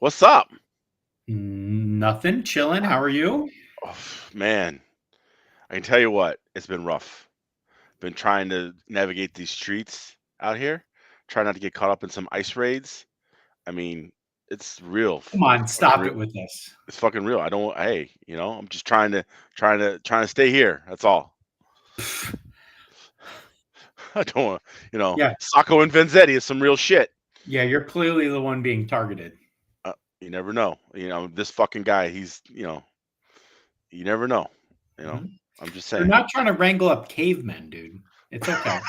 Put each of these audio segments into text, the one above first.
What's up? Nothing. Chilling. How are you? Oh, man, I can tell you what, it's been rough. Been trying to navigate these streets out here, try not to get caught up in some ice raids. I mean, it's real. Come on, It's fucking stop real. it with this. It's fucking real. I don't. Hey, I'm just trying to stay here. That's all. I don't want. Yeah, Sacco and Vanzetti is some real shit. yeah, you're clearly the one being targeted. You never know. This fucking guy. He's. You never know. You know. Mhm. I'm just You're saying. not trying to wrangle up cavemen, dude. It's okay.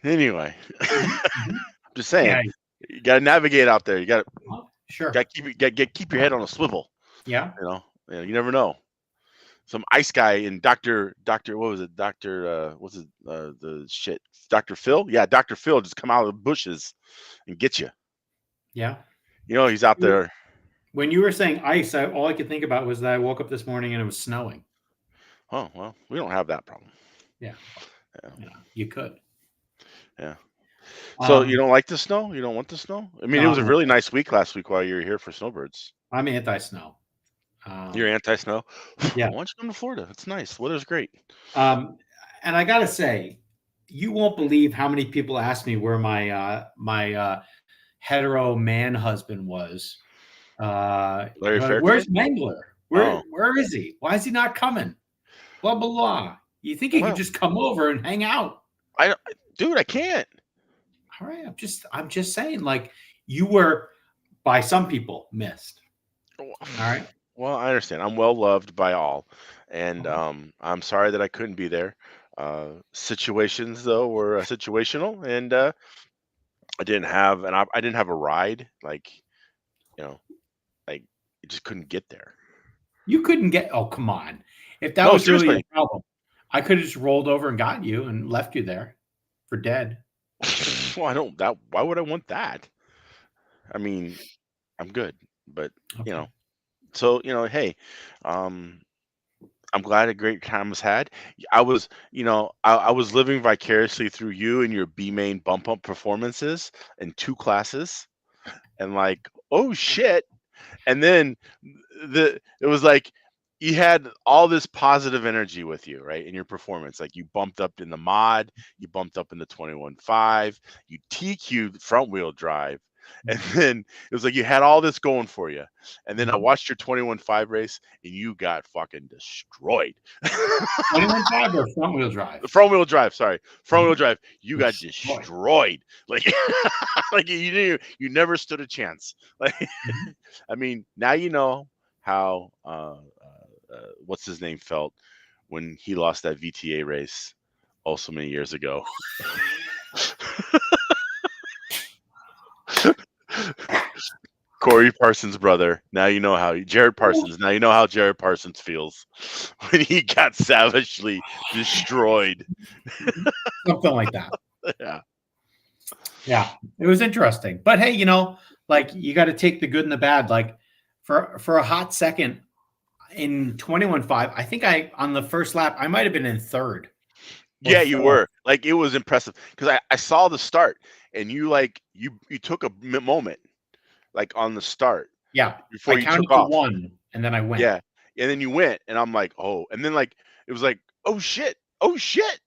Anyway, Mhm, I'm mhm. just saying. Yeah, You got to navigate out there. You got to sure. keep your head on a swivel. Yeah, You never know. Some ice guy in Doctor what was it? What's it? The shit. Doctor Phil. Yeah, Doctor Phil just come out of the bushes and get you. yeah. He's out there. When you were saying ice, all I could think about was that I woke up this morning and it was snowing. Oh well, we don't have that problem. Yeah, Yeah, you could. yeah. So you Um, don't like the snow? You don't want the snow? I mean, it no, was a really nice week last week while you were here for Snowbirds. I'm anti-snow. You're anti-snow. Yeah. Why don't you come to Florida? It's nice. Weather's great. Um, and I gotta say, you won't believe how many people asked me where my hetero man husband was. Larry Like, Fairchild. where's Mangler? Oh, Where is he? Why is he not coming? Blah blah blah. You think he could well, just come over and hang out? dude, I can't. All right, I'm just saying, like you were by some people missed. Well, All right. I understand. I'm well loved by all, and Okay. I'm sorry that I couldn't be there. Situations though were situational, and I didn't have a ride. You know, like I just couldn't get there. You couldn't get. Oh come on! If that No, was really your seriously. problem, I could have just rolled over and got you and left you there for dead. Well, I don't that. Why would I want that? I mean, I'm good, but you Okay. know. So hey, um, I'm glad a great time was had. I was living vicariously through you and your B main bump up performances in two classes, and like, oh shit. And then it was like you had all this positive energy with you, right? In your performance. Like you bumped up in the mod, you bumped up in the 21.5, you TQ'd front wheel drive. And Mhm. then it was like you had all this going for you. And then I Mhm. watched your 21.5 race and you got fucking destroyed. 21.5 or front wheel drive? The front wheel drive, sorry. Front wheel Mhm. drive, you got Destroyed. destroyed. Like like you never stood a chance. Like Mhm. I mean, now you know how what's his name felt when he lost that VTA race oh so many years ago. Corey Parsons' brother. Now you know how Jared Parsons. Now you know how Jared Parsons feels when he got savagely destroyed. Mhm. Something like that. Yeah. Yeah, it was interesting. But hey, like you got to take the good and the bad. Like for a hot second in 21.5, I think I on the first lap I might have been in third or Yeah, you fourth. were. Like it was impressive because I saw the start and you took a moment like on the start Yeah, I before you took counted to off. one and then I went. Yeah. And then you went and I'm like, "Oh." And then like it was like, "Oh shit. Oh shit.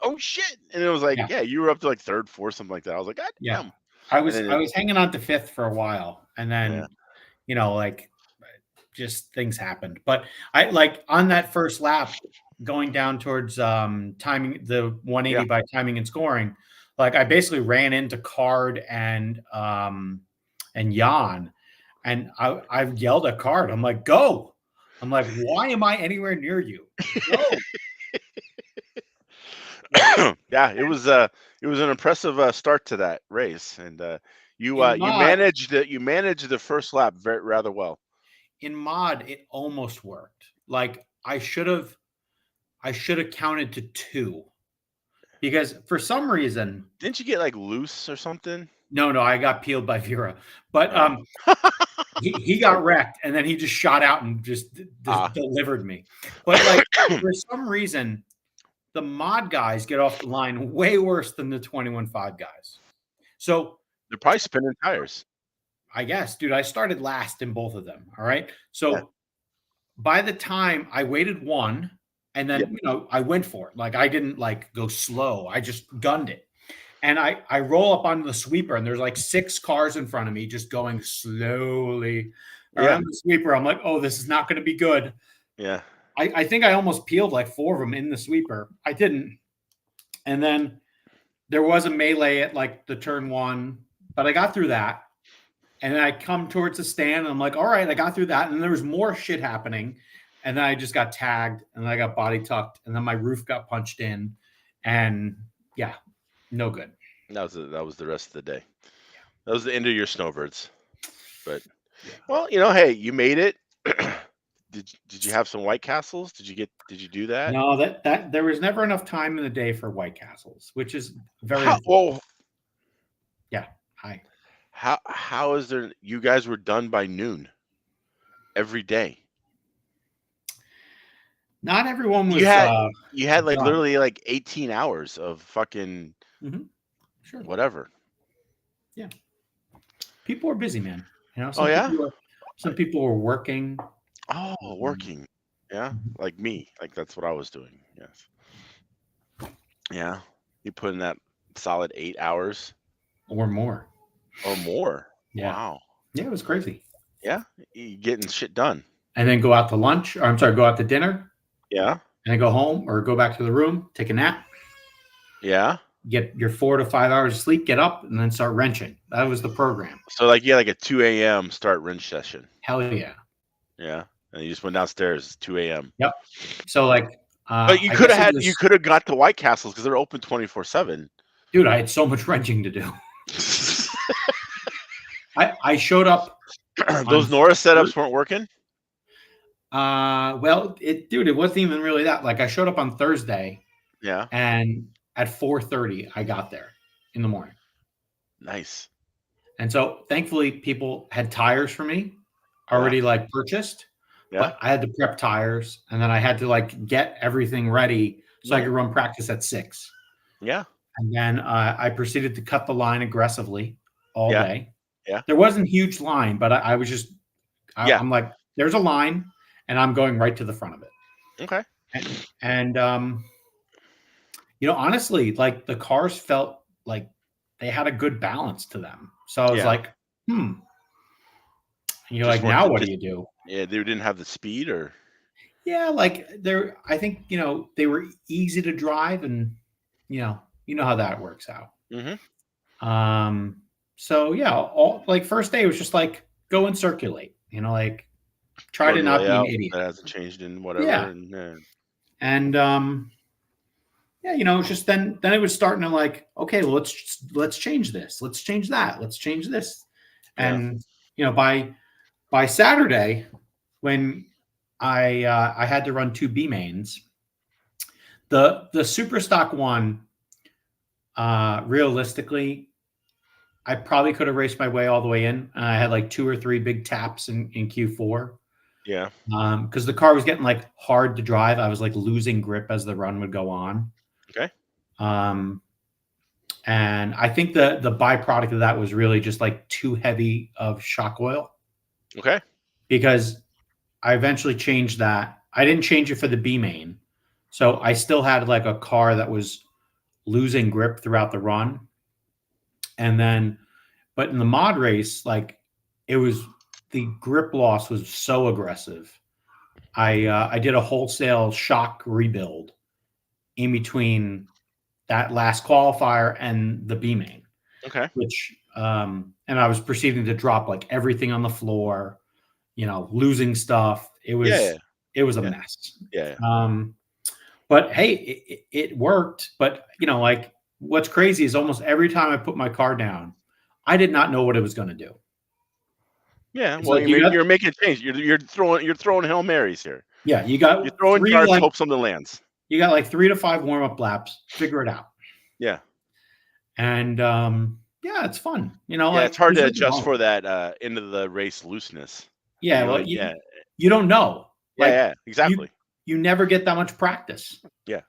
Oh shit." And it was like, Yeah, yeah, you were up to like third, fourth, something like that. I was like, "God yeah. damn." I And was then I was hanging on to fifth for a while, and yeah. then like just things happened. But I like on that first lap, going down towards timing the Yeah. 180 by timing and scoring, like I basically ran into Card and Jan, and I yelled at Card. I'm like, go. I'm like, why am I anywhere near you? Go. Yeah. Yeah, it was an impressive start to that race and In mod, you managed the first lap rather well. it almost worked. Like I should have counted to two because for some reason, Didn't you get like loose or something? no, I got peeled by Vera, but Oh. he Sorry. got wrecked and then he just shot out and just Ah. delivered me. But like for some reason, the mod guys get off the line way worse than the 21.5 guys. So They're probably spinning tires. I guess, dude, I started last in both of them. All right. Yeah. So by the time I waited one, and Yep. then I went for it. Like I didn't like go slow. I just gunned it. And I roll up onto the sweeper, and there's like 6 cars in front of me just going slowly Yeah. around the sweeper. I'm like, oh, this is not going to be good. Yeah. I think I almost peeled like 4 of them in the sweeper. I didn't. And then there was a melee at like the turn 1, but I got through that. And then I come towards the stand, and I'm like, all right, I got through that. And there was more shit happening. And then I just got tagged, and then I got body tucked, and then my roof got punched in. And yeah, no good. That was the rest of the day. That was the end of your Snowbirds. But well, hey, you made it. Did you have some White Castles? Did you do that? No, that there was never enough time in the day for White Castles, which is very well. Yeah. Hi. How is there? You guys were done by noon every day. Not everyone was. You had like done. literally like 18 hours of fucking Sure. whatever. Yeah. People were busy, man. Some people were working. Oh, working. Yeah, like me. Like that's what I was doing. Yes. Yeah, you put in that solid 8 hours or more. Yeah. Wow. Yeah, it was crazy. Yeah, you getting shit done. And then go out to lunch, or I'm sorry, go out to dinner. Yeah. And then go home or go back to the room, take a nap. Yeah. Get your 4 to 5 hours of sleep, get up, and then start wrenching. That was the program. So like you had like a 2 a.m. start wrench session. Hell yeah. Yeah. And you just went downstairs 2 a.m. Yep. So like but you could have got the White Castles because they're open 24/7. Dude, I had so much wrenching to do. I showed up. Those Norris setups weren't working? Well, it wasn't even really that. Like I showed up on Thursday. Yeah. And at 4:30, I got there in the morning. Nice. And so thankfully people had tires for me already like purchased. Yeah. But I had to prep tires, and then I had to like get everything ready so I could run practice at 6. Yeah. And then I proceeded to cut the line aggressively all day. Yeah. There wasn't a huge line, but I was just, I'm like, there's a line, and I'm going right to the front of it. Okay. And honestly, like the cars felt like they had a good balance to them. So I was like, And you're like, now what do you do? Yeah, they didn't have the speed, or? Yeah, like I think, they were easy to drive, and you know how that works out. Mm-hmm. So yeah, like first day was just like go and circulate, like try to not be an idiot. That hasn't changed in whatever. Yeah. And it's just then it was starting to like, okay, well, let's change this. Let's change that. Let's change this. And by Saturday, when I had to run 2 B mains, the super stock one, realistically, I probably could have raced my way all the way in. I had like 2 or 3 big taps in Q4. Yeah. Because the car was getting like hard to drive. I was like losing grip as the run would go on. Okay. And I think the byproduct of that was really just like too heavy of shock oil. Okay. Because I eventually changed that. I didn't change it for the B main. So I still had like a car that was losing grip throughout the run. And then, but in the mod race, like the grip loss was so aggressive. I did a wholesale shock rebuild in between that last qualifier and the B main. Okay. Which, and I was proceeding to drop like everything on the floor, losing stuff. It was a mess. Yeah. But hey, it worked. But like what's crazy is almost every time I put my car down, I did not know what it was going to do. Yeah, well, like you're making a change. You're throwing Hail Marys here. Yeah, you're throwing darts, hope something lands. You got like 3 to 5 warm-up laps. Figure it out. Yeah. And it's fun. It's hard to adjust for that end of the race looseness. Yeah, you don't know. Yeah, exactly. You never get that much practice. Yeah.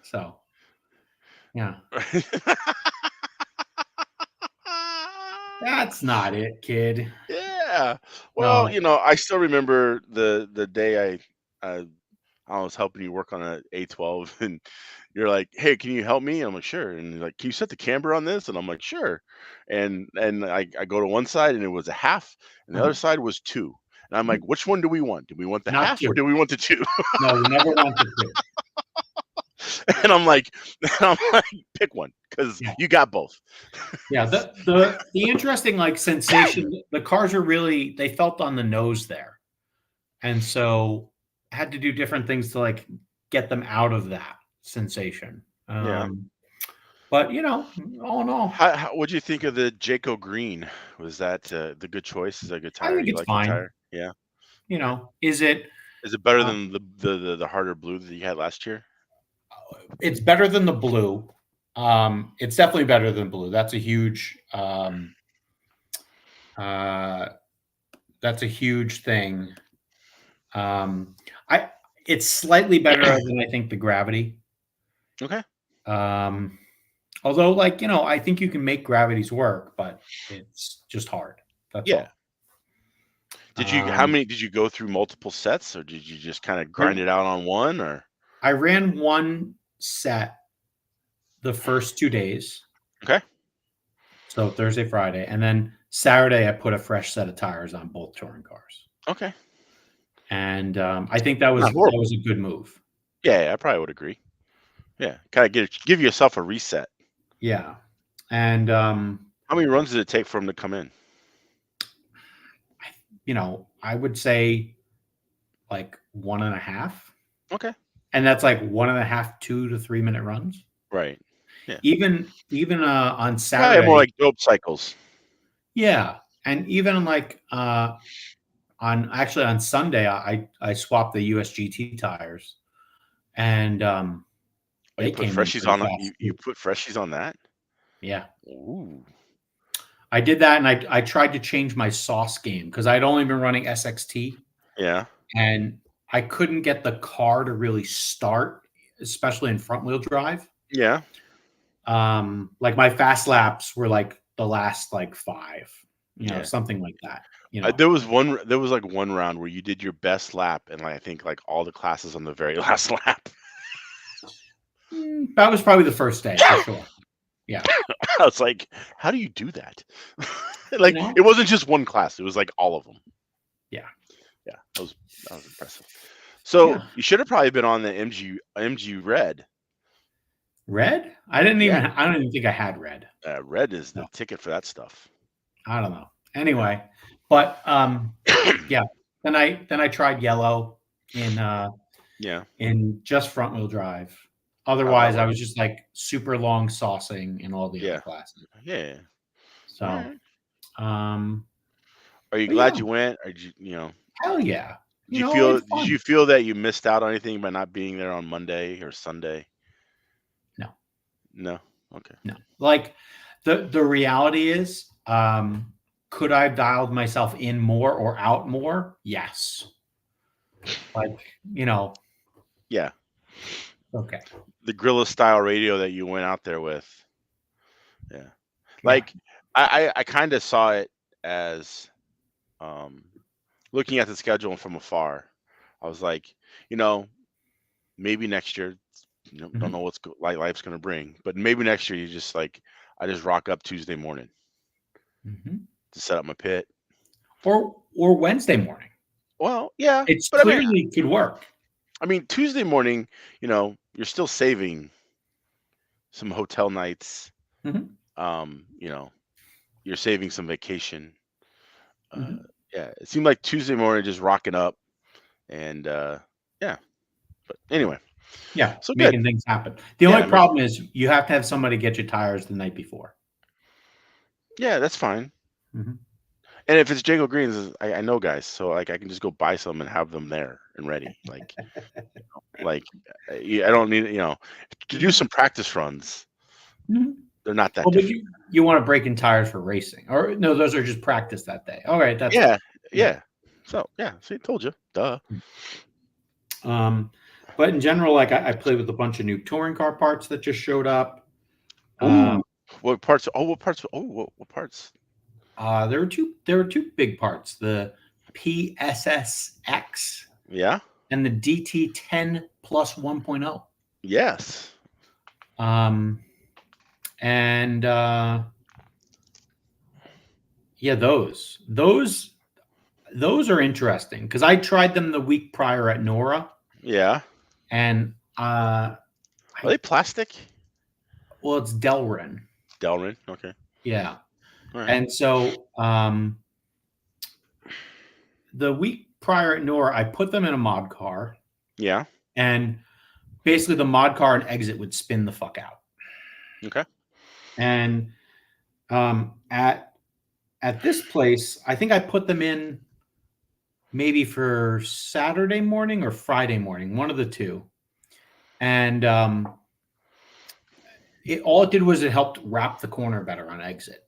So, yeah. That's not it, kid. Yeah. Well, No. I still remember the day I was helping you work on a A12, and you're like, "Hey, can you help me?" I'm like, "Sure." And you're like, "Can you set the camber on this?" And I'm like, "Sure." And I go to one side and it was a half, and the other Uh-huh. side was two. And I'm like, Mhm. "Which one do we want? Do we want the Not half or two. do we want the two?" No, we never wanted to. And I'm like, "Pick one because Yeah. you got both." Yeah. The interesting like sensation, the cars are really they felt on the nose there. And so I had to do different things to like get them out of that sensation. Yeah. But all in all, What'd you think of the Jayco Green? Was that the good choice? Is that a good I tire? think You it's like that fine. tire? Yeah. You Okay. know, is it Is it better uh, than the harder blue that you had last year? it's better than the blue. It's definitely better than blue. Uh that's a huge thing. Um I it's slightly better than I think the gravity. Okay. Um although like, I think you can make gravities work, but it's just hard. That's Yeah. all. How Um many did you go through multiple sets, or did you just kind of I grind it out on one, or? I ran one set the first 2 days, Okay. so Thursday, Friday, and then Saturday I put a fresh set of tires on both touring cars. Okay. And I think that was Not that horrible. was a good move. Yeah, I probably would agree. Yeah. Kind of give yourself a reset. Yeah. And How many runs did it take for him to come in? I would say like 1.5. Okay. And that's like 1.5, 2 to 3 minute runs. Right. Yeah. Even on Probably more Saturday, like dope cycles. yeah. And even like on Sunday, I swapped the USGT tires, and Oh, you they put came in freshies pretty on that? fast You too. put freshies on that? Yeah, Ooh. I did that, and I tried to change my sauce game because I'd only been running SXT, Yeah. and I couldn't get the car to really start, especially in front wheel drive. Yeah. Like my fast laps were like the last like five, Yeah. something like that. There was like one round where you did your best lap, and like I think like all the classes on the very last lap. That was probably the first day for sure. Yeah, I was like, how do you do that? you Like know, it wasn't just one class; it was like all of them. yeah, Yeah, that was impressive. So yeah. you should have probably been on the MG Red. Red? Yeah, I don't even think I had red. Red is the No, ticket for that stuff. I don't know. Yeah. Anyway, but yeah. Then I tried yellow in uh Yeah. in just front wheel drive. How'd that Otherwise, I work? was just like super long saucing in all the other Yeah. classes. Yeah. All So, right. um, Are you but yeah, glad you went? Or hell yeah. It's did fun. you feel that you missed out on anything by not being there on Monday or Sunday? No, No. Okay. no. Like the reality is, could I have dialed myself in more or out more? Yes. Like, Yeah. okay. The Gorilla style radio that you went out there with. Yeah. Yeah. Like I kind of saw it as um looking at the schedule from afar. I was like, you know, maybe next year, don't know Mhm. what's like life's gonna bring, but maybe next year you just like I just rock up Tuesday morning Mhm. to set up my pit. Or Wednesday morning. Well, yeah, It's but clearly could work. I mean Tuesday morning, you're still saving some hotel nights. Mhm. You know, you're saving some vacation. Uh, Mhm. yeah, it seemed like Tuesday morning just rocking up, and yeah. But anyway, Yeah, so good. making things happen. The only Yeah, problem is you have to have somebody get your tires the night before. yeah, that's fine. Mhm. And if it's Django Greens, I know guys, so like I can just go buy some and have them there and ready. Like I don't need to do Mhm. some practice runs. Mhm. They're not that Well, but difficult. you wanna break in tires for racing, or no, those are just practice that day. Alright, that's fine. Yeah, Yeah. yeah. So yeah, see, told you. Duh. Um, but in general, like, I played with a bunch of new touring car parts that just showed up. Ooh, Um, what parts? Oh, what parts? Oh, what parts? There were two big parts: the PSSX Yeah. and the DT10 plus 1.0. Yes. And yeah, those are interesting because I tried them the week prior at Nora, Yeah. and Are they plastic? well, it's Delrin, Delrin. Okay. yeah, All right. and so the week prior at Nora, I put them in a mod car, Yeah. and basically the mod car and exit would spin the fuck out, Okay. and at this place, I think I put them in maybe for Saturday morning or Friday morning, one of the two. And all it did was it helped wrap the corner better on exit,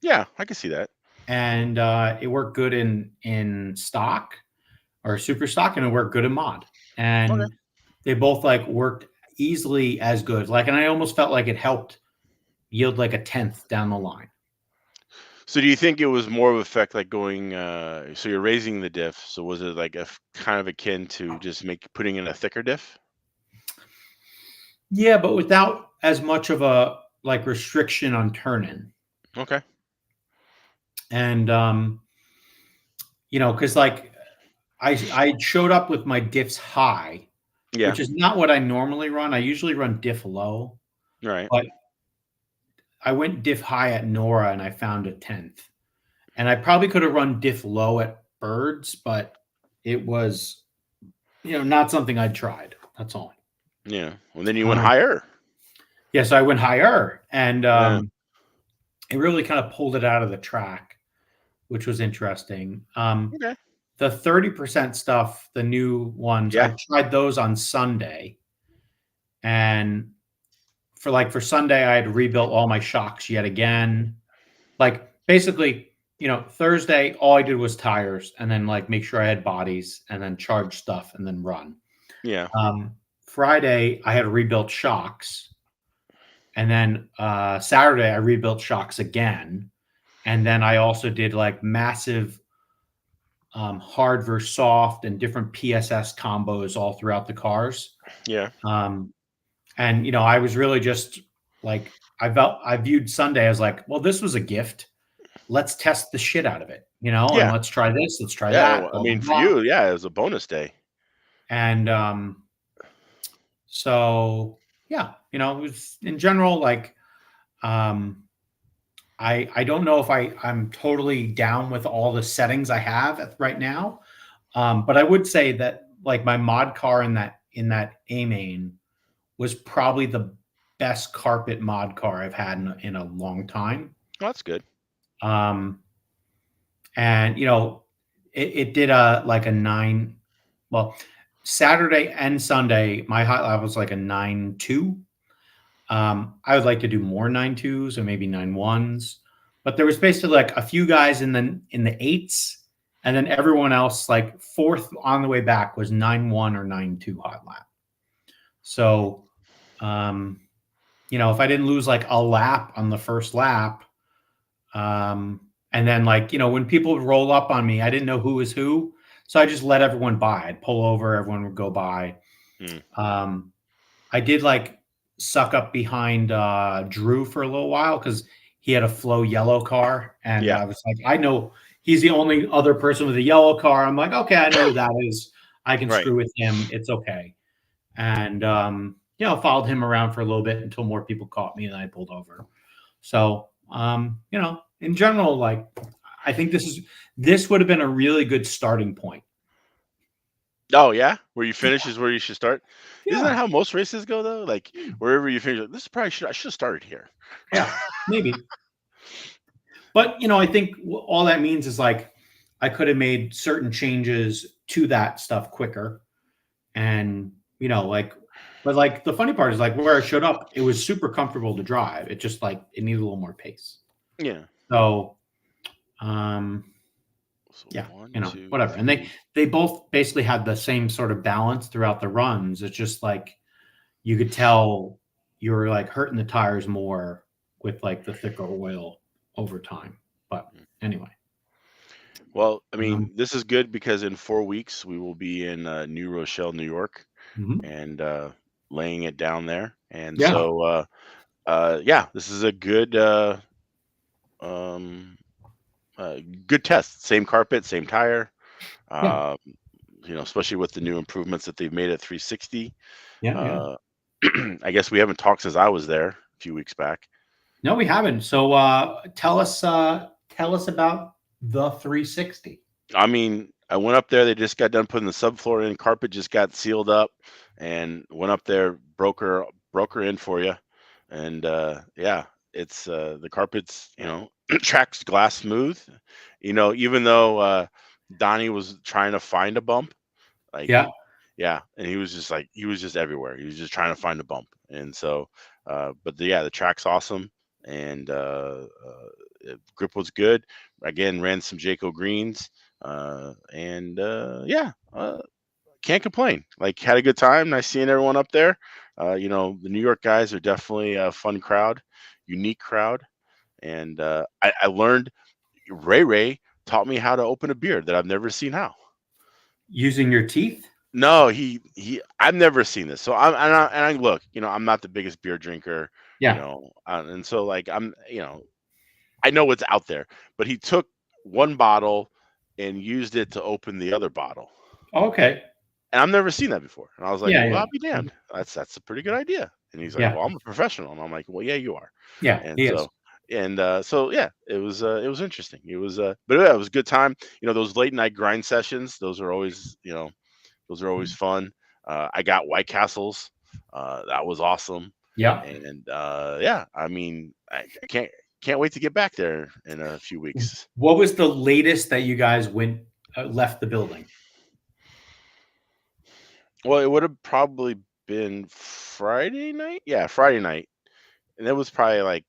Yeah, I can see that. and it worked good in stock or super stock, and it worked good in mod, Okay. and they both like worked easily as good. Like, and I almost felt like it helped yield like a tenth down the line. So do you think it was more of effect like going so you're raising the diff, so was it like kind of akin to just putting in a thicker diff? Yeah, but without as much of a like restriction on turn-in. Okay. And because like I showed up with my diffs high, Yeah. which is not what I normally run. I usually run diff low, All right. but I went diff high at Nora and I found a tenth. And I probably could have run diff low at Birds, but it was not something I'd tried. That's all. Yeah. Well, then you went Um, higher. yeah, so I went higher, and Yeah. it really kind of pulled it out of the track, which was interesting. Okay. The 30% stuff, the new ones, I Yeah. tried those on Sunday. And for Sunday, I had rebuilt all my shocks yet again. Like basically, Thursday, all I did was tires and then like make sure I had bodies and then charge stuff and then run. Yeah. Friday, I had rebuilt shocks. And then Saturday, I rebuilt shocks again. And then I also did like massive hard versus soft and different PSS combos all throughout the cars. Yeah. And I was really just like I viewed Sunday as like, well, this was a gift. Let's test the shit out of it, and Yeah. let's try this, let's try Yeah. that, Well, I blah blah mean, for blah. you, yeah, it was a bonus day. And so yeah, it was in general like um I don't know if I'm totally down with all the settings I have right now. But I would say that like my mod car in that A main was probably the best carpet mod car I've had in a long time. Well, that's good. Um, and it did like a 9. Well, Saturday and Sunday, my hot lap was like a 9.2. I would like to do more 9.2s or maybe 9.1s, but there was basically like a few guys in the 8s, and then everyone else like fourth on the way back was 9.1 or 9.2 hot lap. So, if I didn't lose like a lap on the first lap, and then like when people would roll up on me, I didn't know who was who, so I just let everyone by. I'd pull over, everyone would go by. I did like suck up behind Drew for a little while because he had a Flow yellow car, and Yeah. I was like, I know he's the only other person with a yellow car. I'm like, okay, I know who that is. I can Right. screw with him. It's okay. And followed him around for a little bit until more people caught me and I pulled over. So in general, like I think this would have been a really good starting point. Oh yeah, where you finish is where you should start. Isn't that Yeah. how most races go though? Like wherever you finish, like, this probably I should have started here. Yeah, maybe. But I think all that means is like I could have made certain changes to that stuff quicker, and but like the funny part is like where I showed up, it was super comfortable to drive. It just like it needed a little more pace. Yeah. So, So yeah, one, two, whatever. And three. they both basically had the same sort of balance throughout the runs. It's just like you could tell you were like hurting the tires more with like the thicker oil over time. But Anyway. Well, I Um, mean, this is good because in 4 weeks we will be in New Rochelle, New York, mhm. and laying it down there. And Yeah. so, yeah, this is a um, good test. Same carpet, same tire. Yeah. Um, especially with the new improvements that they've made at 360. Yeah. Yeah. Uh, I guess we haven't talked since I was there a few weeks back. No, we haven't. So tell us about the 360. I mean, I went up there. They just got done putting the subfloor in. Carpet just got sealed up, and went up there. Broker in for you, and yeah, it's the carpet's tracks glass smooth. Even though Donnie was trying to find a bump, like Yeah. yeah, and he was just everywhere. He was just trying to find a bump, and so, yeah, the track's awesome, and grip was good. Again, ran some Jayco greens, and yeah, can't complain. Like had a good time. Nice seeing everyone up there. The New York guys are definitely a fun crowd, unique crowd, and I learned Ray taught me how to open a beer that I've never seen how. Using your teeth? No, I've never seen this. So I look, I'm not the biggest beer drinker, Yeah. and so like I know what's out there, but he took one bottle and used it to open the other bottle. Okay. And I've never seen that before. And I was like, Yeah. well, Yeah. I'll be damned. That's a pretty good idea. And he's like, Yeah. well, I'm a professional. And I'm like, well, yeah, you are. Yeah. And He is. so yeah, it was interesting. But yeah, it was a good time. Those late night grind sessions, those are always fun. I got White Castles. That was awesome. Yeah. And yeah, I mean, I can't wait to get back there in a few weeks. What was the latest that you guys left the building? Well, it would have probably been Friday night. Yeah, Friday night, and it was probably like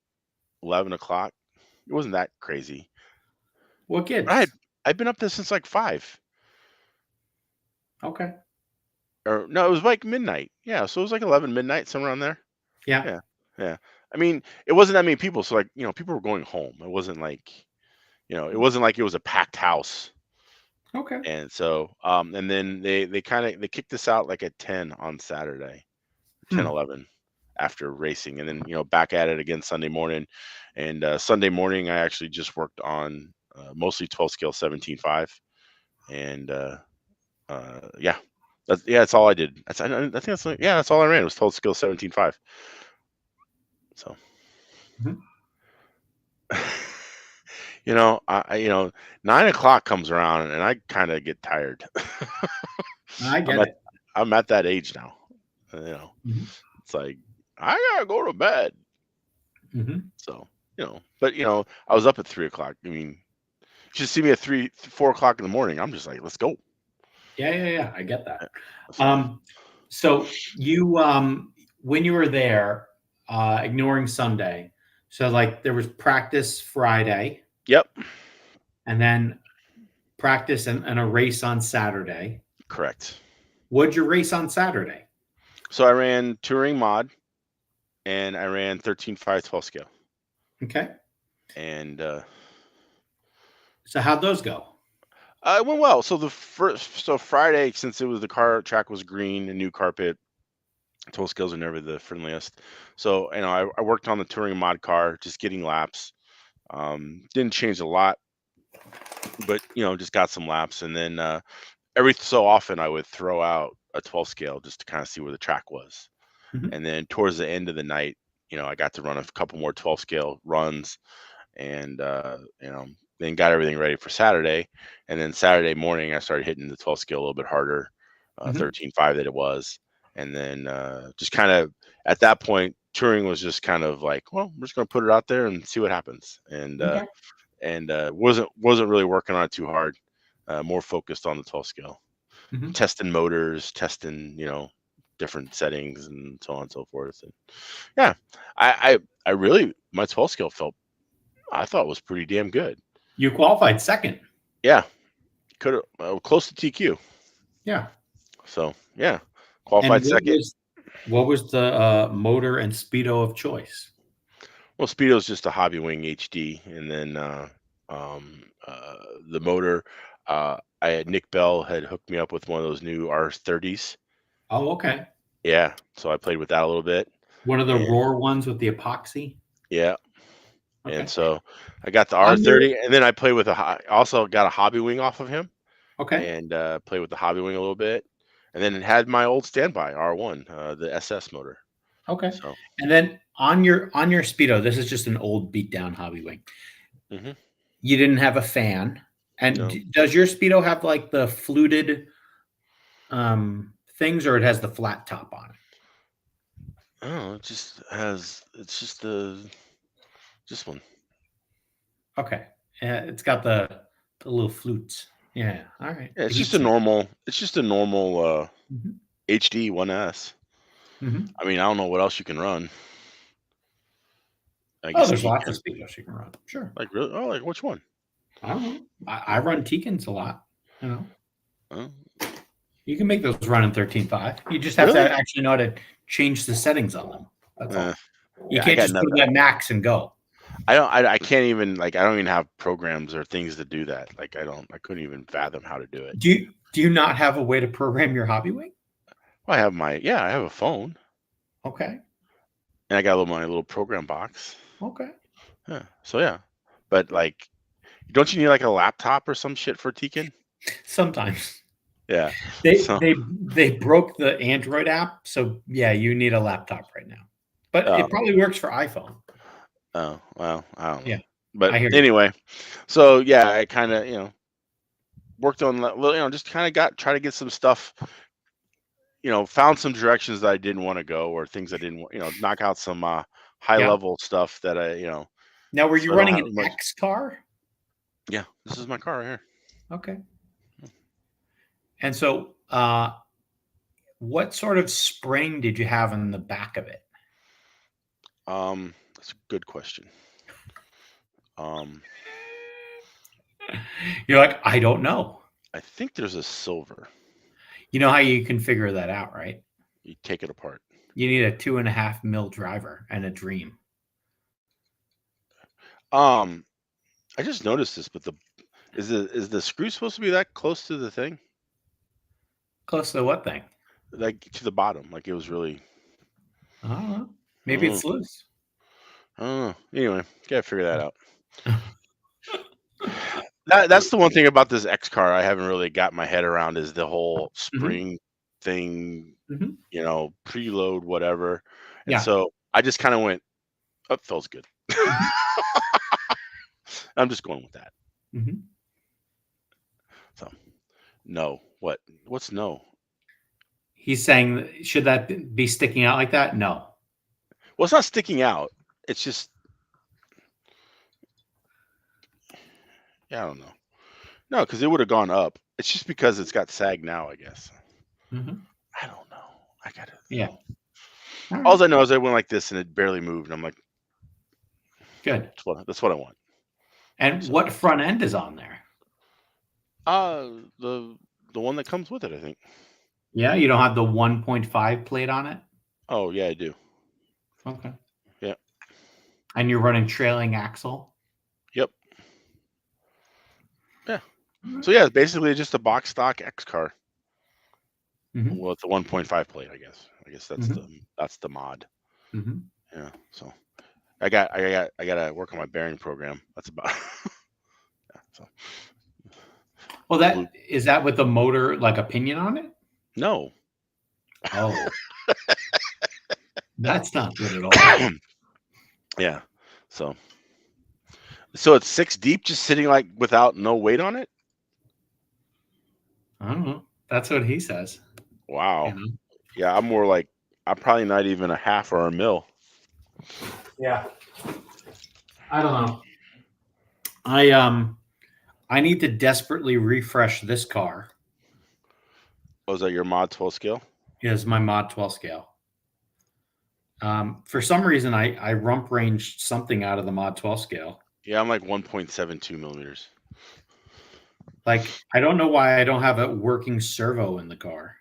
11 o'clock. It wasn't that crazy. What I had kids? I've been up there since like 5, Okay. or no, it was like midnight. Yeah, so it was like 11 midnight, somewhere around there. Yeah. Yeah, yeah. I mean, it wasn't that many people, so like people were going home. It wasn't like it was a packed house. Okay. And so, and then they kicked us out like at 10 on Saturday, 10 Hmm. 11 after racing, and then back at it again Sunday morning. And Sunday morning I actually just worked on mostly 12 scale 17.5, and yeah, that's all I did. I think that's like, yeah, that's all I ran was 12 scale 17.5. So Mhm. I 9 o'clock comes around and I kind of get tired. I I'm get at it. I'm at that age now. uh, you know Mhm. it's like I gotta go to bed. Mhm. So, but I was up at 3 o'clock. I mean, you should see me at 4 o'clock in the morning. I'm just like, let's go. Yeah. Yeah. Yeah. I get that. Uh, So, Um, so you when you were there, ignoring Sunday, so like there was practice Friday yep, and then practice and a race on Saturday. correct. What'd you race on Saturday? So I ran touring mod and I ran 13.5 12 scale. Okay. And So how'd those go? it went well. So Friday, since it was the car track was green and new carpet, 12 scales are never the friendliest. So, I worked on the touring mod car, just getting laps. Didn't change a lot, but just got some laps. And then every so often I would throw out a 12 scale just to kind of see where the track was. Mhm. And then towards the end of the night, I got to run a couple more 12 scale runs, and then got everything ready for Saturday. And then Saturday morning I started hitting the 12 scale a little bit harder, Mhm. 13.5 that it was. And then just kind of at that point touring was just kind of like, well, we're just going to put it out there and see what happens. And Okay. wasn't really working on it too hard. More focused on the 12 scale, Mhm. testing motors, testing different settings and so on and so forth. And yeah, I really, my 12 scale I thought was pretty damn good. You qualified second. Yeah, could have close to TQ. Yeah. So yeah, And qualified second. what was the motor and speedo of choice? Well, Speedo's just a Hobby Wing HD, and then The motor. I had Nick Bell had hooked me up with one of those new R30s. Oh, okay. Yeah, so I played with that a little bit, One of the and Roar ones with the epoxy. yeah, and Okay. so I got the On your R30, and then I played with also got a hobby wing off of him, okay. and played with the hobby wing a little bit, and then had my old standby R1, the SS motor. Okay. So, And then on your Speedo, this is just an old beat down hobby wing. hmm You didn't have a fan. And no, does your Speedo have like the fluted things, or it has the flat top on it? oh, it just has. It's just just one. Okay. Yeah, it's got the little flutes. Yeah. All right. Yeah, The heat sink. It's just a normal Hmm. HD 1S. Hmm. I mean, I don't know what else you can run. I Oh, guess there's lots of Tekken. Speedos you can run. Sure. Like really? Oh, like which one? I don't know. I run Tekins a lot. You know, Oh, you can make those run in 13.5. You just have to really? actually know how to change the settings on them. That's Uh, all. You yeah, I can't got just put nothing. it at max and go. I can't even like I don't even have programs or things to do that. Like I couldn't even fathom how to do it. Do you not have a way to program your hobby wing? Well, I have a phone Okay. and I got my little program box. Okay. Yeah. So yeah. But like don't you need like a laptop or some shit for Tekken? Sometimes Yeah. they So they they broke the Android app, so yeah, you need a laptop right now. But oh, it probably works for iPhone. oh, well, I don't know. Yeah, But I hear you. anyway, so yeah, I kind of, worked on just kind of try to get some stuff, found some directions that I didn't want to go or things I didn't want, knock out some high Yeah. level stuff that Now, were you so I don't running have an much. X car? Yeah, this is my car right here. Okay. And so, what sort of spring did you have in the back of it? That's a good question. Um, You're like, I don't know. I think there's a silver. You know how you can figure that out, right? You take it apart. You need a 2.5 mil driver and a dream. Um, I just noticed this, but is the screw supposed to be that close to the thing, Close to what thing? like to the bottom? Like it was really. I don't know. I don't Maybe know. it's loose. I don't know. Anyway, gotta figure that out. That's the one thing about this X car I haven't really got my head around is the whole Hmm. spring thing, Hmm. preload, whatever. And Yeah. so I just kind of went, oh, feels good. Hmm. I'm just going with that. Hmm. So no. What's no? He's saying, should that be sticking out like that? No. Well, it's not sticking out. It's just, yeah, I don't know. No, because it would have gone up. It's just because it's got sag now, I guess. Hmm. I don't know. I gotta. Yeah. All right. All I know is I went like this and it barely moved. And I'm like, Good. that's what I want. And So, what front end is on there? uh, the the one that comes with it, I think. Yeah, you don't have the 1.5 plate on it? Oh yeah, I do. Okay. Yeah. And you're running trailing axle? Yep. Yeah. So Mhm. yeah, it's basically just a box stock X car Mhm. with the 1.5 plate, I guess. I guess Mhm. that's the mod. Mhm. Yeah. So I gotta work on my bearing program. That's about yeah, so Well, loop. that with the motor, like a pinion on it? No. Oh, that's not good at all. Yeah. So it's 6 deep just sitting like without no weight on it? I don't know. That's what he says, you Wow. know? Yeah, I'm probably not even a half or a mil. Yeah. I don't know. I need to desperately refresh this car. Was that your mod 12 scale? Is my mod 12 scale. For some reason, I rump ranged something out of the mod 12 scale. Yeah, I'm like 1.72 millimeters. Like, I don't know why I don't have a working servo in the car.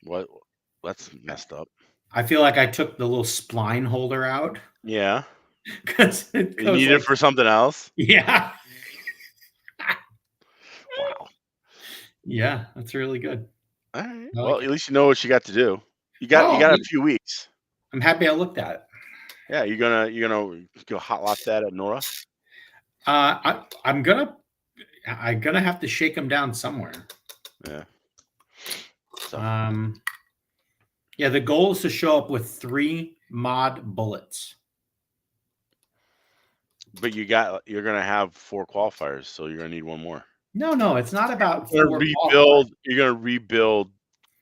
What? That's messed up. I feel like I took the little spline holder out Yeah. because it You goes need like, it for something else? yeah, Wow. yeah, that's really good. All right. I Well, like at it. least you know what you got to do. You Well, got a few weeks. I'm happy I looked at it. Yeah, you're gonna go hot lot that at Nora. I'm gonna have to shake them down somewhere. Yeah. So, Yeah, the goal is to show up with 3 mod bullets. but you're gonna have 4 qualifiers, so you're gonna need one more. No, it's not about You're 4 gonna qualifiers. You're gonna rebuild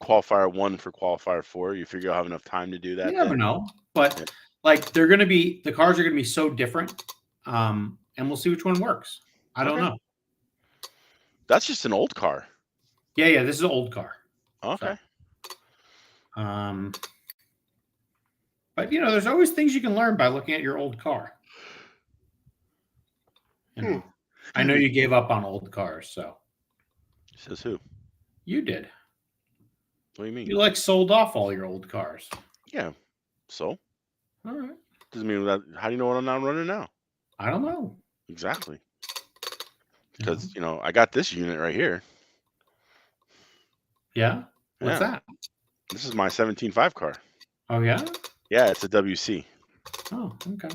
qualifier 1 for qualifier 4. You figure you'll have enough time to do You that never then? know, Yeah. but like the cars are gonna be so different, and we'll see which one works. I don't Okay. know. That's just an old car. Yeah, this is an old car. Okay. So, but there's always things you can learn by looking at your old car. I know you gave up on old cars, so Says who? you did. What do you mean? You sold off all your old cars. Yeah. So? All right. Doesn't mean that. How do you know what I'm not running now? I don't know. Exactly. Because I got this unit right here. Yeah. What's that? This is my 17.5 car. Oh yeah. Yeah, it's a WC. Oh, okay.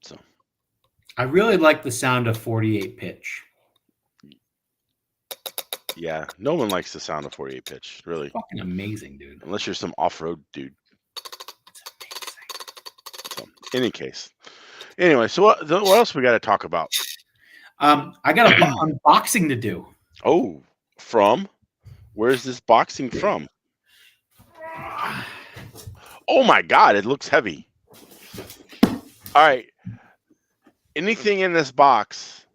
So. I really like the sound of 48 pitch. Yeah, no one likes the sound of 48 pitch, really. It's fucking amazing, dude. Unless you're some off-road dude. It's amazing. So, any case. Anyway, so what else we got to talk about? I got an unboxing to do. Oh, from? Where's this boxing from? Oh my God, it looks heavy. All right. Anything in this box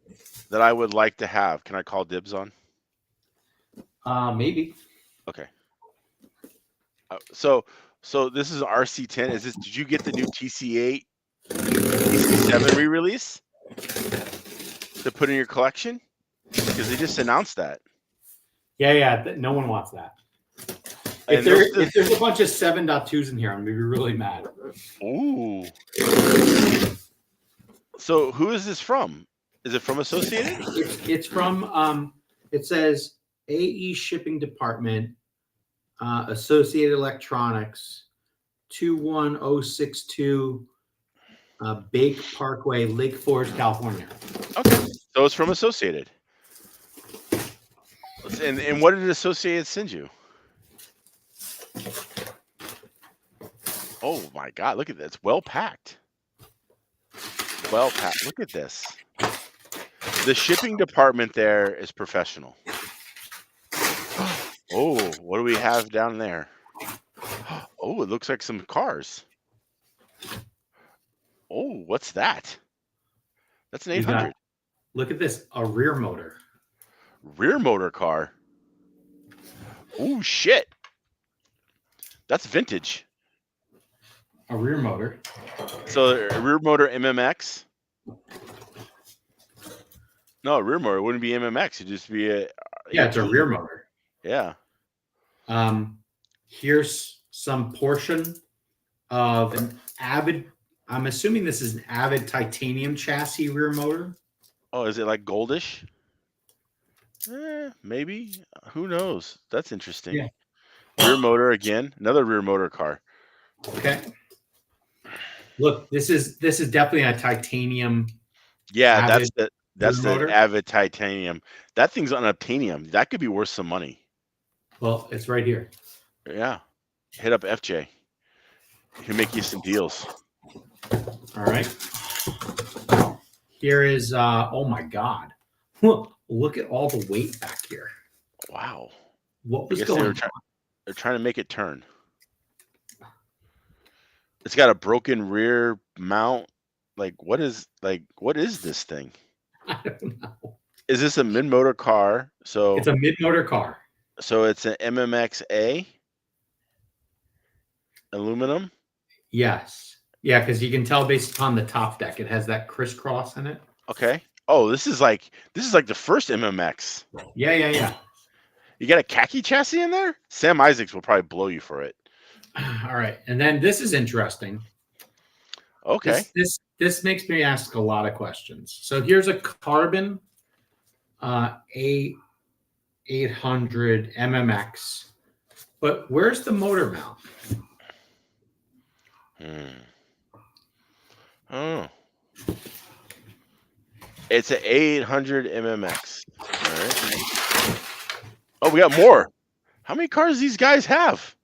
that I would like to have, can I call dibs on? Maybe. Okay. So this is an RC10. Did you get the new TC8, TC7 re-release to put in your collection? Because they just announced that. Yeah. No one wants that. If there's a bunch of 7.2s in here, I'm gonna be really mad. Ooh. So who is this from? Is it from Associated? It's from it says AE Shipping Department, Associated Electronics, 21062 Bake Parkway, Lake Forest, California. Okay. So it's from Associated. And what did Associated send you? Oh my God, look at this. Well packed. Well packed. Look at this. The shipping department there is professional. Oh, what do we have down there? Oh, it looks like some cars. Oh, what's that? That's an 800. Look at this, a rear motor. Rear motor car. Oh, shit. That's vintage. A rear motor. So a rear motor MMX? No, a rear motor. It wouldn't be MMX. It'd just be a... Yeah, it's a rear motor. Yeah. Here's some portion of an Avid. I'm assuming this is an Avid titanium chassis rear motor. Oh, is it like goldish? Maybe. Who knows? That's interesting. Yeah. Rear motor again. Another rear motor car. Okay. Look, this is definitely a titanium. Yeah, Avid that's the motor. Avid titanium. That thing's unobtainium. That could be worth some money. Well, it's right here. Yeah. Hit up FJ. He can make you some deals. All right. Here is oh my God. Look at all the weight back here. Wow. What was going on? They're trying to make it turn. It's got a broken rear mount. What is this thing? I don't know. Is this a mid-motor car? So It's a mid-motor car. So it's an MMX-A aluminum? Yes. Yeah, because you can tell based upon the top deck, it has that crisscross in it. Okay. Oh, this is like the first MMX. Yeah. You got a khaki chassis in there? Sam Isaacs will probably blow you for it. All right. And then this is interesting. Okay. This makes me ask a lot of questions. So here's a carbon A800 MMX, but where's the motor mount? Oh, it's an 800 MMX. All right. Oh, we got more. How many cars these guys have?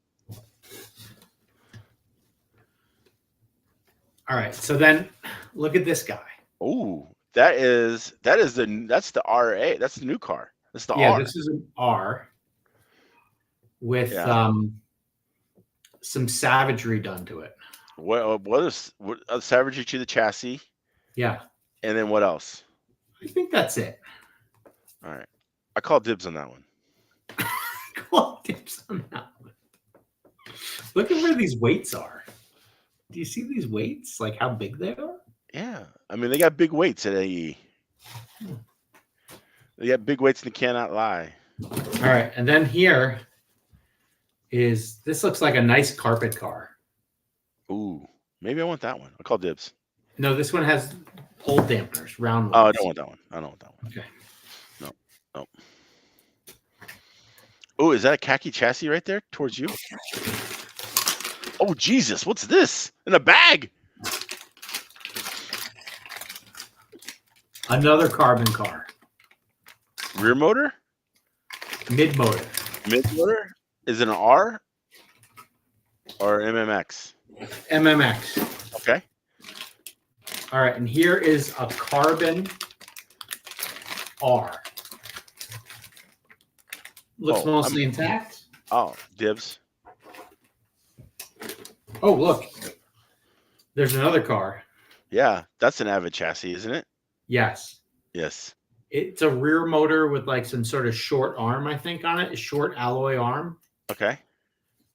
All right. So then look at this guy. Oh, that's the RA. That's the new car. That's the Yeah, R. this is an R with some savagery done to it. What savagery to the chassis? Yeah. And then what else? I think that's it. All right. I call dibs on that one. Call dibs on that one. Look at where these weights are. Do you see these weights? Like how big they are? Yeah. I mean, they got big weights at AE. They got big weights and they cannot lie. All right. And then here is, this looks like a nice carpet car. Ooh. Maybe I want that one. I'll call dibs. No, this one has old dampeners, round ones. Oh, I don't want that one. I don't want that one. Okay. No. Oh, is that a khaki chassis right there towards you? Oh, Jesus. What's this? In a bag? Another carbon car. Rear motor? Mid motor. Mid motor? Is it an R or MMX? MMX. Okay. All right. And here is a carbon R. Looks mostly intact. Oh, dibs. Oh, look. There's another car. Yeah, that's an Avid chassis, isn't it? Yes. Yes. It's a rear motor with like some sort of short arm, I think, on it. A short alloy arm. Okay.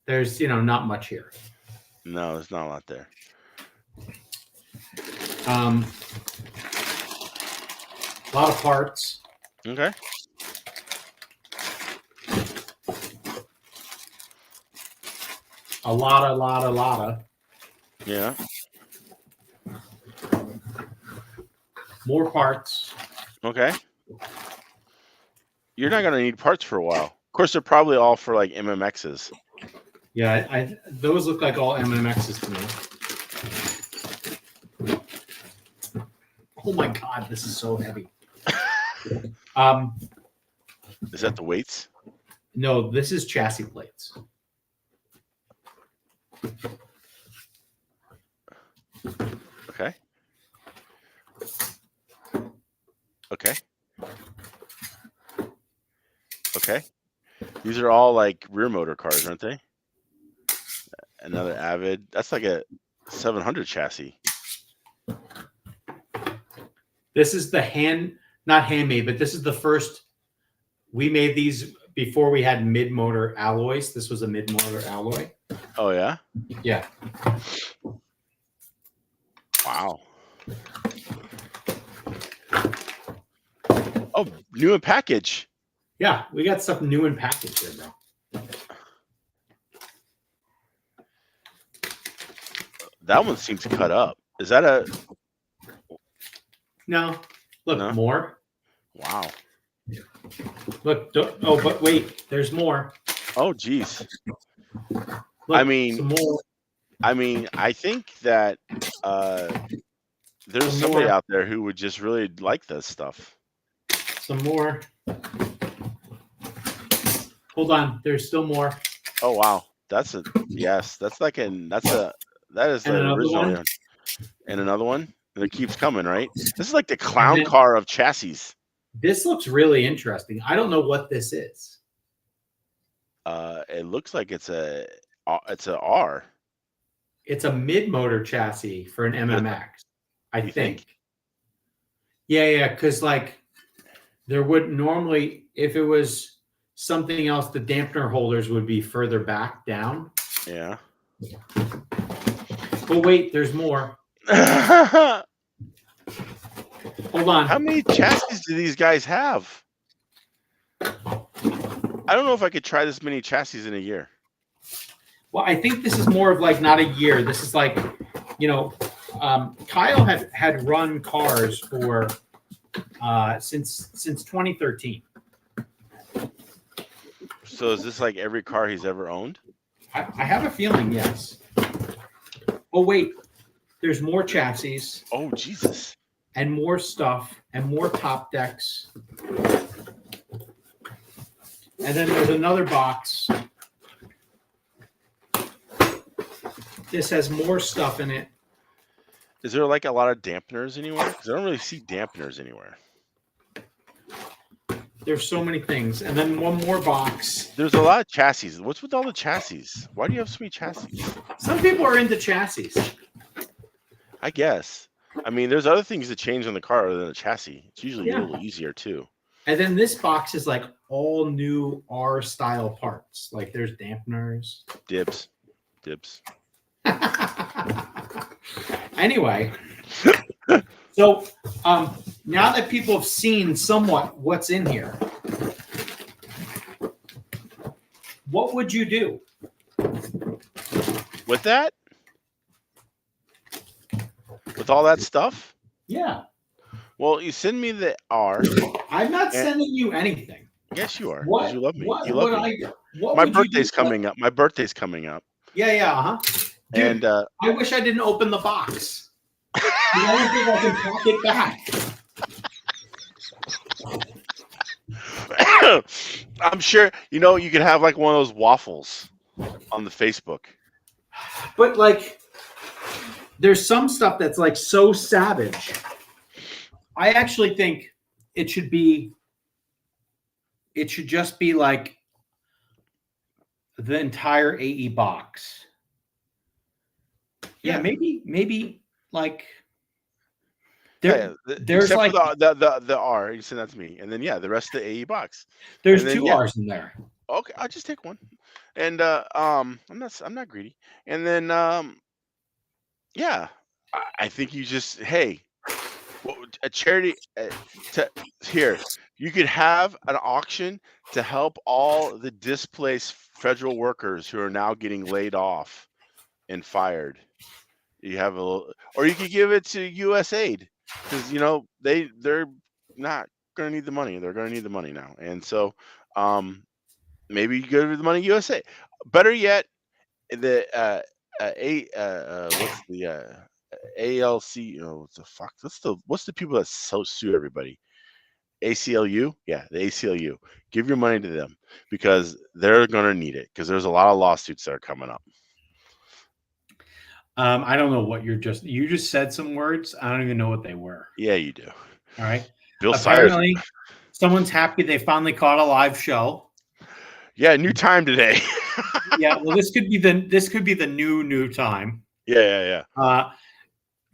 There's, not much here. No, there's not a lot there. A lot of parts. Okay. A lot of. Yeah. More parts. Okay. You're not going to need parts for a while. Of course, they're probably all for like MMXs. Yeah, those look like all MMXs to me. Oh my God, this is so heavy. Is that the weights? No, this is chassis plates. Okay. Okay. Okay. These are all like rear motor cars, aren't they? Another Avid. That's like a 700 chassis. This is the not handmade, but this is the first. We made these before we had mid-motor alloys. This was a mid-motor alloy. Oh, yeah? Yeah. Wow. Oh, new in package. Yeah, we got stuff new in package here, bro. That one seems cut up. Is that a... No. Look, No? more. Wow. Look, but wait, there's more. Oh, geez. Look, some more. I think that there's somebody out there who would just really like this stuff. Some more. Hold on, there's still more. Oh, wow. That's a... Yes, that's like that is the original one. And another one? And it keeps coming, right? This is like the clown car of chassis. This looks really interesting. I don't know what this is. It looks like it's a R. It's a mid-motor chassis for an MMX, I think. Yeah, because like there would normally, if it was something else, the dampener holders would be further back down. Yeah. But wait, there's more. Hold on. How many chassis do these guys have? I don't know if I could try this many chassis in a year. Well, I think this is more of like not a year. This is like, Kyle had run cars for since 2013. So is this like every car he's ever owned? I have a feeling, yes. Oh wait, there's more chassis. Oh Jesus! And more stuff and more top decks. And then there's another box. This has more stuff in it. Is there like a lot of dampeners anywhere? Because I don't really see dampeners anywhere. There's so many things. And then one more box. There's a lot of chassis. What's with all the chassis? Why do you have so many chassis? Some people are into chassis. I guess. I mean, there's other things that change on the car other than the chassis. It's usually a little easier too. And then this box is like all new R style parts. Like there's dampeners. Dibs. Anyway, so now that people have seen somewhat what's in here, what would you do with that? With all that stuff? Yeah. Well, you send me the R. I'm not sending you anything. Yes, you are. What? You love me. What, you love what me. what My birthday's coming up. Yeah. Dude, and I wish I didn't open the box. I don't think I can pack it back. I'm sure you could have like one of those waffles on the Facebook. But like, there's some stuff that's like so savage. I actually think it should just be like the entire AE box. Yeah, maybe like there's like the R. You send that to me, and then the rest of the AE box. There's two R's in there. Okay, I'll just take one, and I'm not greedy. And then I think you just a charity here. You could have an auction to help all the displaced federal workers who are now getting laid off and fired. You have or you could give it to USAID because they're not going to need the money. They're going to need the money now, and so maybe you give the money to USA. Better yet, the what's the ALC? What the fuck? What's the people that sue everybody? ACLU? Yeah, the ACLU. Give your money to them because they're going to need it because there's a lot of lawsuits that are coming up. I don't know what you just said some words. I don't even know what they were. Yeah, you do. All right. Bill Apparently, someone's happy they finally caught a live show. Yeah, new time today. Yeah, well, this could be the new time. Yeah.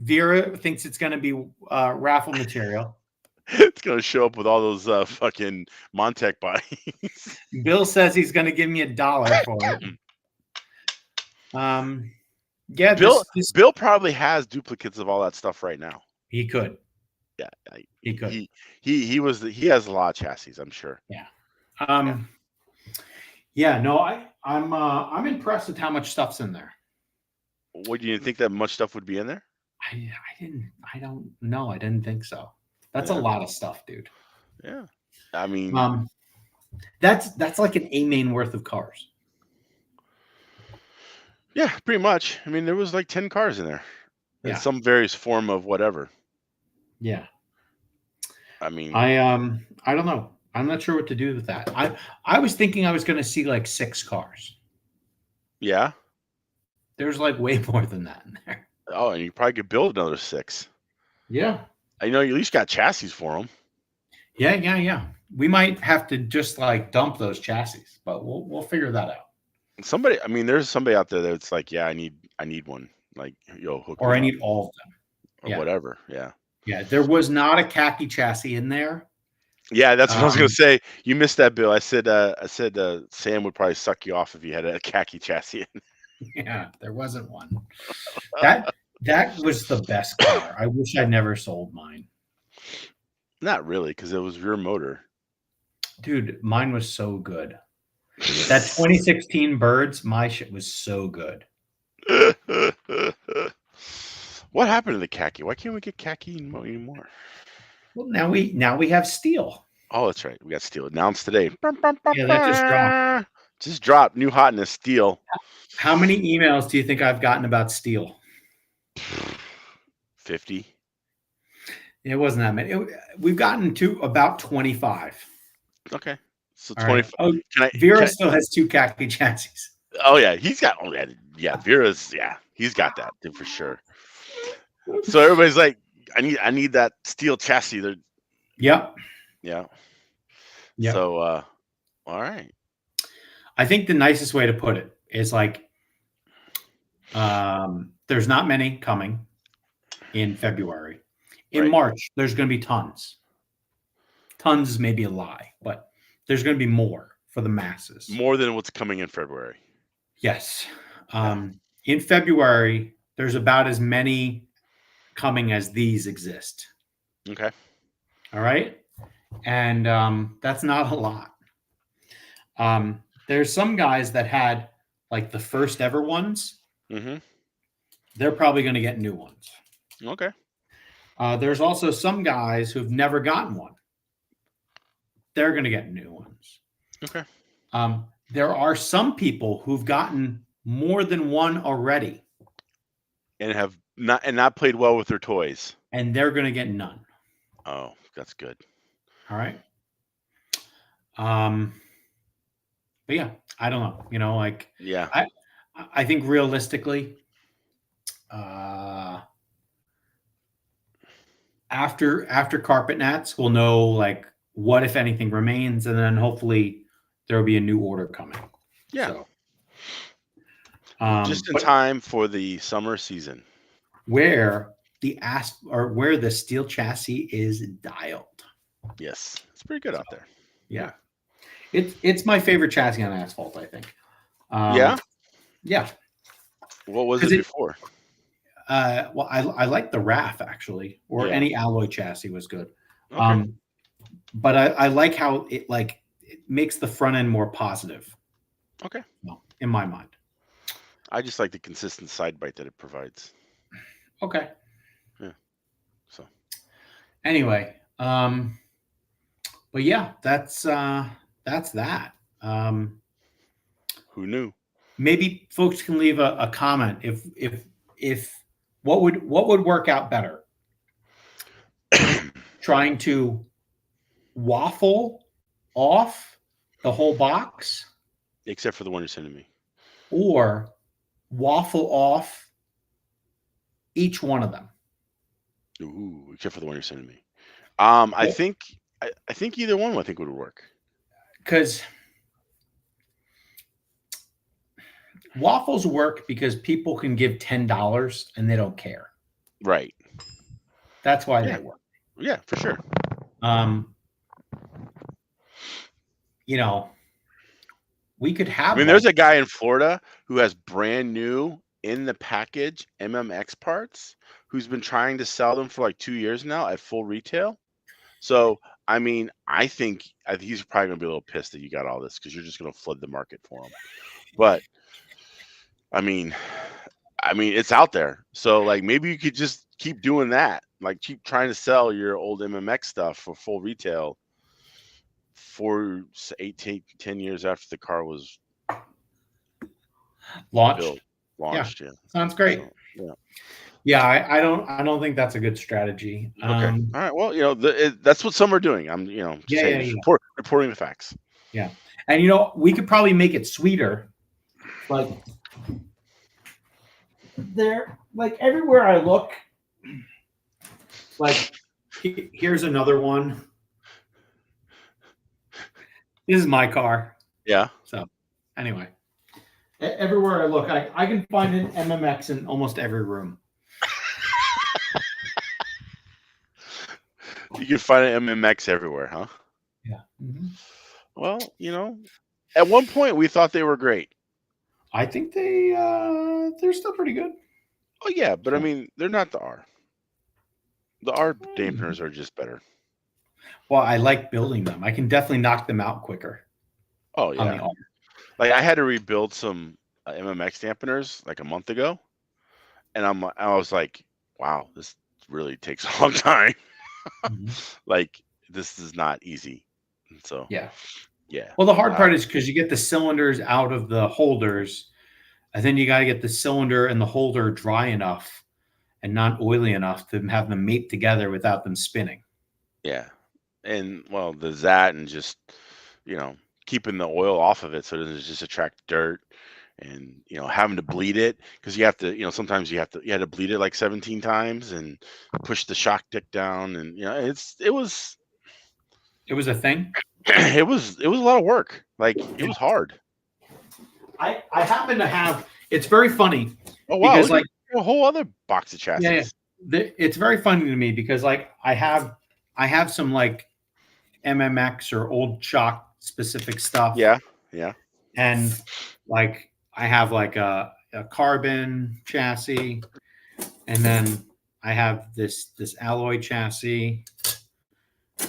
Vera thinks it's going to be raffle material. It's going to show up with all those fucking Montec bodies. Bill says he's going to give me $1 for it. Yeah, Bill probably has duplicates of all that stuff right now. He could. Yeah, he could. He has a lot of chassis, I'm sure. Yeah. No, I'm impressed with how much stuff's in there. What, do you think that much stuff would be in there? I don't know. I didn't think so. That's a lot of stuff, dude. Yeah. I mean, that's like an A main worth of cars. Yeah, pretty much. I mean, there was like 10 cars in there. In some various form of whatever. Yeah. I mean, I don't know. I'm not sure what to do with that. I was thinking I was going to see like 6 cars. Yeah. There's like way more than that in there. Oh, and you probably could build another 6. Yeah. I know you at least got chassis for them. Yeah. We might have to just like dump those chassis, but we'll figure that out. There's somebody out there that's like, yeah, I need one. Like, hook or I need all of them. Or whatever. Yeah. Yeah. There was not a khaki chassis in there. Yeah, that's what I was gonna say. You missed that, Bill. I said Sam would probably suck you off if you had a khaki chassis. Yeah, there wasn't one. That was the best car. I wish I never sold mine. Not really, because it was rear motor. Dude, mine was so good. That 2016 Birds, my shit was so good. What happened to the khaki? Why can't we get khaki anymore? Well, now we have steel. Oh, that's right. We got steel announced today. Yeah, that just dropped. Just dropped new hotness steel. How many emails do you think I've gotten about steel? 50. It wasn't that many. We've gotten to about 25. Okay. So All right. 25. Oh, Can Vera I still has 2 khaki chassis. Oh yeah, he's got Vera's he's got that for sure. So everybody's like, I need that steel chassis. They're Yep. yeah. Yep. So all right. I think the nicest way to put it is like there's not many coming in February. In Right. March, there's going to be tons. Tons is maybe a lie, but there's going to be more for the masses. More than what's coming in February. Yes. In February, there's about as many coming as these exist. Okay. All right. And that's not a lot. There's some guys that had like the first ever ones. Mm-hmm. They're probably going to get new ones. Okay. There's also some guys who've never gotten one. They're going to get new ones. Okay. There are some people who've gotten more than one already, and have not played well with their toys, and they're going to get none. Oh, that's good. All right. But yeah, I don't know. You know, like Yeah. I think realistically, after carpet nats, we'll know like what if anything remains, and then hopefully there will be a new order coming. Yeah. So, just in time for the summer season, where where the steel chassis is dialed. Yes, it's pretty good out there. Yeah, it's my favorite chassis on asphalt, I think. Yeah. What was it before? Well, I like the RAF actually, or any alloy chassis was good. Okay. But I like how it makes the front end more positive. Okay. Well, in my mind. I just like the consistent side bite that it provides. Okay. Yeah. So. Anyway, but yeah, that's that. Who knew? Maybe folks can leave a comment if what would work out better. Trying to waffle off the whole box, except for the one you're sending me, or waffle off each one of them. Ooh, except for the one you're sending me. I think either one I think would work. Because waffles work because people can give $10 and they don't care. Right. That's why they work. Yeah, for sure. You know, we could have. I mean, there's a guy in Florida who has brand new in the package MMX parts who's been trying to sell them for like 2 years now at full retail. So, I mean, I think he's probably gonna be a little pissed that you got all this because you're just gonna flood the market for him. But I mean, it's out there. So, like, maybe you could just keep doing that. Like, keep trying to sell your old MMX stuff for full retail for 10 years after the car was launched. Yeah. Sounds great. So, I don't think that's a good strategy. Okay. All right. Well, that's what some are doing. I'm, reporting the facts. Yeah. And, we could probably make it sweeter. Like, everywhere I look, like, here's another one. This is my car. Yeah. So, anyway, everywhere I look, I can find an MMX in almost every room. You can find an MMX everywhere, huh? Yeah. Mm-hmm. Well, at one point we thought they were great. I think they're still pretty good. Oh yeah, but I mean, they're not the R. The R dampeners are just better. Well, I like building them. I can definitely knock them out quicker. Oh yeah. Like I had to rebuild some MMX dampeners like a month ago, and I was like, wow, this really takes a long time. Mhm. Like this is not easy. And so Yeah. yeah. Well, the hard Wow. part is because you get the cylinders out of the holders, and then you got to get the cylinder and the holder dry enough and not oily enough to have them mate together without them spinning. Yeah. And well, there's that and just, you know, keeping the oil off of it so it doesn't just attract dirt and, having to bleed it because you have to, sometimes you had to bleed it like 17 times and push the shock dick down and, It was a thing. it was a lot of work. Like it Yeah. was hard. I happen to have. It's very funny Oh wow, because look at like a whole other box of yeah, chassis. it's very funny to me because like I have some like MMX or old shock specific stuff, Yeah, yeah, and like I have like a carbon chassis, and then I have this alloy chassis,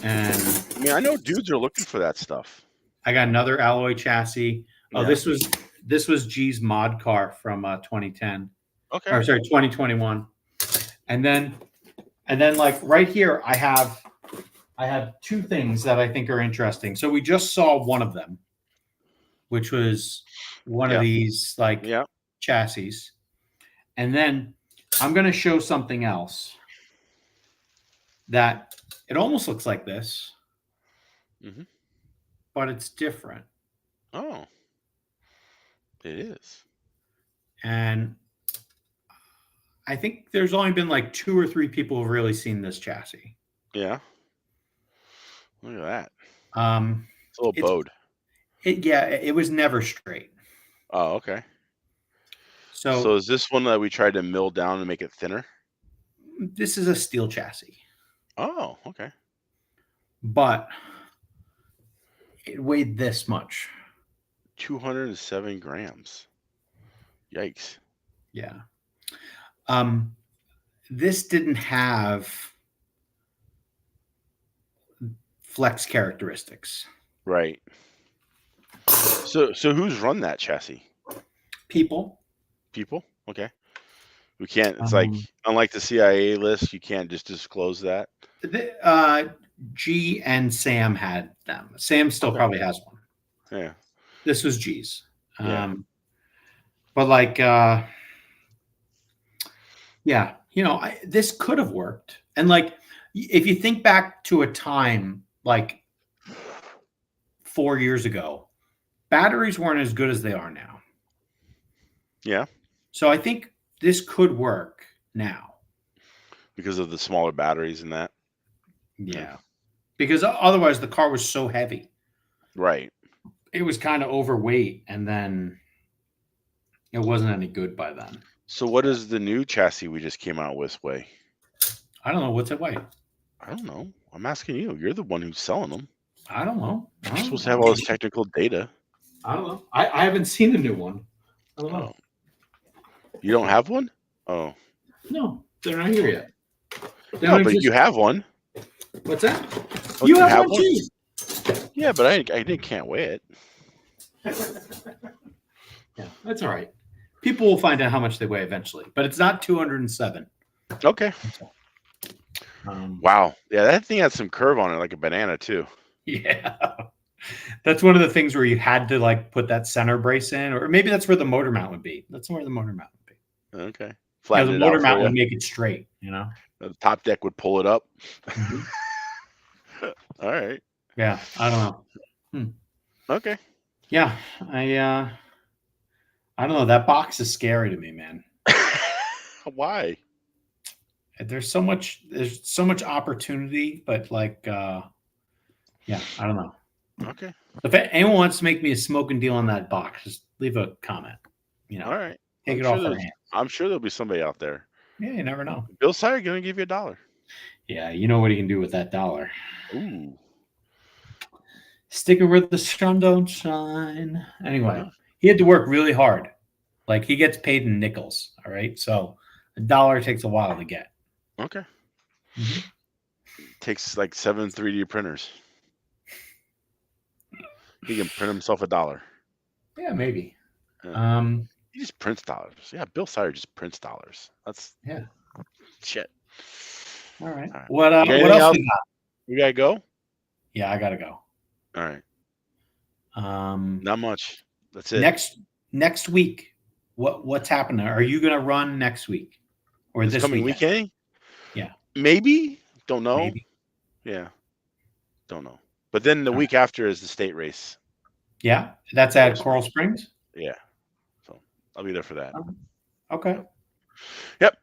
and I mean, I know dudes are looking for that stuff. I got another alloy chassis. Oh, Yeah. this was G's mod car from 2010, Okay. or sorry, 2021, and then like right here I have two things that I think are interesting. So we just saw one of them, which was one of Yeah. these like Yeah. chassis. And then I'm going to show something else that it almost looks like this, Hmm. but it's different. Oh, it is. And I think there's only been like 2 or 3 people who've really seen this chassis. Yeah. Look at that. Um, It's a little it's bowed. yeah, it was never straight. Oh, okay. So So is this one that we tried to mill down and make it thinner? this is a steel chassis, Oh, okay. but it weighed this much. 207 grams. Yikes. Yeah. Um, this didn't have flex characteristics. Right. So who's run that chassis? People, People? Okay. We can't. It's like um, unlike the CIA list, you can't just disclose that. G and Sam had them. Sam still Okay. probably has one. Yeah. This was G's. Yeah. But like, yeah, this could have worked. And like, if you think back to a time like 4 years ago, batteries weren't as good as they are now. Yeah. So I think this could work now. Because of the smaller batteries and that. Yeah. Yeah. Because otherwise the car was so heavy. Right. It was kind of overweight, and then it wasn't any good by then. So what does the new chassis we just came out with weigh? I don't know what's it weigh. I don't know. I'm asking you. You're the one who's selling them. I don't know. You're supposed to have all this technical data. I don't know. I haven't seen the new one. I don't know. You don't have one? Oh. No, they're not here yet. They No, don't but exist. you have one. What's that? Oh, You have one too. Yeah, but I can't weigh it. Yeah, that's all right. People will find out how much they weigh eventually, but it's not 207. Okay. Um, Wow. Yeah, that thing had some curve on it, like a banana too. yeah, that's one of the things where you had to like put that center brace in, or maybe that's where the motor mount would be. That's where the motor mount would be. Okay. Yeah, Flatten the it motor out mount for would you. make it straight. The top deck would pull it up. Mhm. All right. Yeah, I don't know. Okay. Yeah, I don't know. That box is scary to me, man. Why? There's so much opportunity, but like yeah, I don't know. Okay. If anyone wants to make me a smoking deal on that box, just leave a comment. All right. Take it off our hands. I'm sure there'll be somebody out there. Yeah, you never know. Bill Sire gonna give you $1. Yeah, you know what he can do with that dollar. Ooh. Stick it where the sun don't shine. Anyway, he had to work really hard. Like he gets paid in nickels. All right, so $1 takes a while to get. Okay. Mhm. Takes like 7 3D printers. He can print himself $1. Yeah, maybe. Yeah. He just prints dollars. Yeah, Bill Sire just prints dollars. That's Yeah. Shit. All right. All right. What You got what anything else else? we got? You gotta go. Yeah, I gotta go. All right. Um, Not much. That's it. next week, what's happening? Are you gonna run next week or This this coming weekend? weekend? Yeah, Maybe. Don't know. maybe. Yeah. Don't know. But then the All right. week after is the state race. Yeah, that's Coral at Springs. Coral Springs. Yeah. So I'll be there for that. Okay. Yep.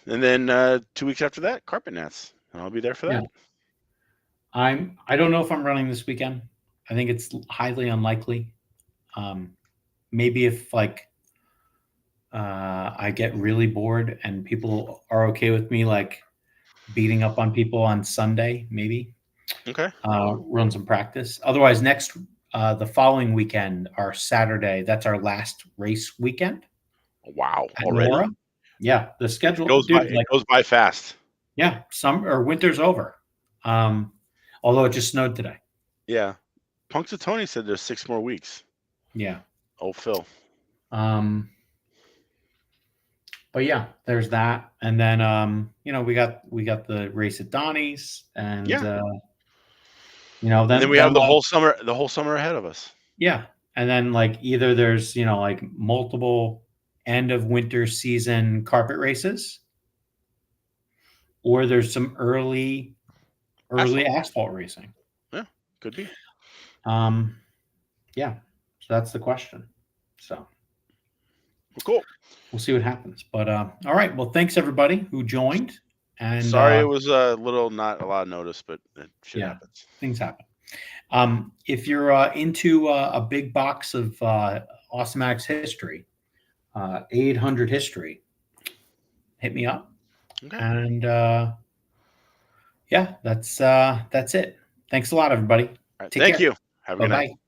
And then 2 weeks after that, carpet nets. And I'll be there for Yeah. that. I don't know if I'm running this weekend. I think it's highly unlikely. Maybe if like I get really bored and people are okay with me like beating up on people on Sunday, maybe Okay. run some practice. Otherwise, the following weekend, our Saturday, that's our last race weekend Wow. at Already? Nora. Yeah, the It schedule, goes by dude. it Like, goes by fast. yeah, winter's over. Although it just snowed today. Yeah. Punxsutawney said there's 6 more weeks. Yeah. Oh, Phil. But yeah, there's that, and then we got the race at Donnie's, and Yeah. then And then we have the like, whole summer ahead of us. yeah, and then like either there's like multiple end of winter season carpet races, or there's some early asphalt racing. Yeah, could be. Yeah, so that's the question. So Well, cool. we'll see what happens. But all right, well, thanks everybody who joined. And Sorry, it was a little not a lot of notice, but shit yeah, happens. things happen. If you're into a big box of Awesomatics history, 800 history, hit me up. Okay. And yeah, that's it. Thanks a lot, everybody. All right, Take thank care. you. Have a good night. Bye-bye.